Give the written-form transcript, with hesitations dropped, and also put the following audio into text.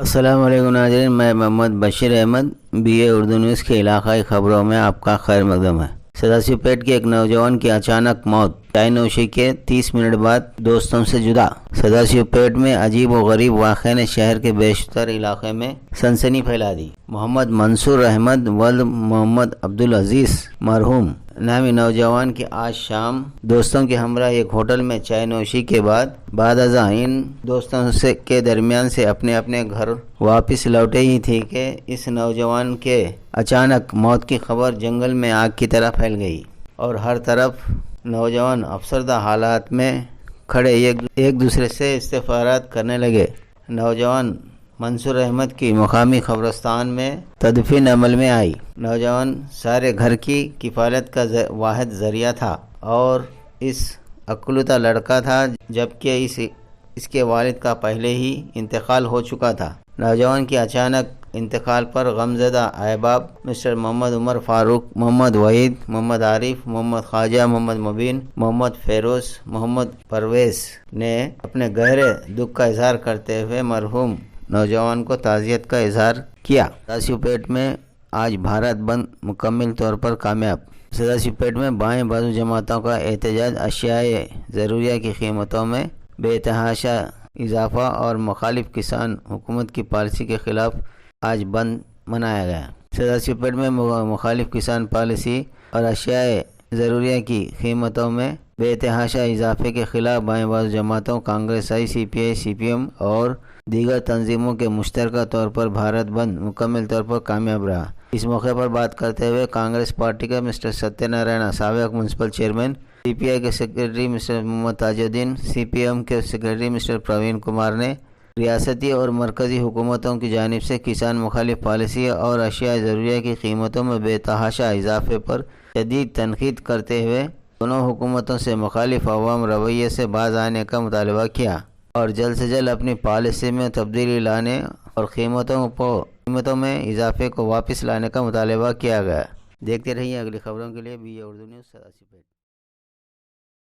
السلام علیکم ناظرین، میں محمد بشیر احمد BA اردو نیوز کے علاقائی خبروں میں آپ کا خیر مقدم ہے۔ سداسیوپیٹ کے ایک نوجوان کی اچانک موت، چائے نوشی کے 30 منٹ بعد دوستوں سے جدا۔ سداسیوپیٹ میں عجیب و غریب واقعے نے شہر کے بیشتر علاقے میں سنسنی پھیلا دی۔ محمد منصور احمد ولد محمد عبدالعزیز مرحوم نامی نوجوان کی آج شام دوستوں کے ہمراہ ایک ہوٹل میں چائے نوشی کے بعد ازاں ان دوستوں کے درمیان سے اپنے گھر واپس لوٹے ہی تھی کہ اس نوجوان کے اچانک موت کی خبر جنگل میں آگ کی طرح پھیل گئی اور ہر طرف نوجوان افسردہ حالات میں کھڑے ایک دوسرے سے استفسارات کرنے لگے۔ نوجوان منصور احمد کی مقامی قبرستان میں تدفین عمل میں آئی۔ نوجوان سارے گھر کی کفالت کا واحد ذریعہ تھا اور اس اکلوتا لڑکا تھا، جبکہ اس کے والد کا پہلے ہی انتقال ہو چکا تھا۔ نوجوان کی اچانک انتقال پر غمزدہ احباب مسٹر محمد عمر فاروق، محمد وحید، محمد عارف، محمد خواجہ، محمد مبین، محمد فیروز، محمد پرویز نے اپنے گہرے دکھ کا اظہار کرتے ہوئے مرحوم نوجوان کو تعزیت کا اظہار کیا۔ سداسیوپیٹ میں آج بھارت بند مکمل طور پر کامیاب۔ سداسیوپیٹ میں بائیں بازو جماعتوں کا احتجاج اشیاء ضروریہ کی قیمتوں میں بے تحاشا اضافہ اور مخالف کسان حکومت کی پالیسی کے خلاف آج بند منایا گیا۔ سداسیوپیٹ میں مخالف کسان پالیسی اور اشیاء ضروریہ کی قیمتوں میں بے تحاشا اضافے کے خلاف بائیں بازو جماعتوں، کانگریس، CPI، CPM اور دیگر تنظیموں کے مشترکہ طور پر بھارت بند مکمل طور پر کامیاب رہا۔ اس موقع پر بات کرتے ہوئے کانگریس پارٹی کے مسٹر ستیہ نارائنا، سابق میونسپل چیئرمین، CPI کے سیکریٹری مسٹر محمد تاج الدین، CPM کے سیکریٹری مسٹر پروین کمار نے ریاستی اور مرکزی حکومتوں کی جانب سے کسان مخالف پالیسی اور اشیاء ضروریہ کی قیمتوں میں بے تحاشا اضافے پر شدید تنقید کرتے ہوئے دونوں حکومتوں سے مخالف عوام رویے سے باز آنے کا مطالبہ کیا اور جلد سے جلد اپنی پالیسی میں تبدیلی لانے اور قیمتوں میں اضافے کو واپس لانے کا مطالبہ کیا گیا۔ دیکھتے رہیے اگلی خبروں کے لیے BA اردو نیوز سداسیوپیٹ۔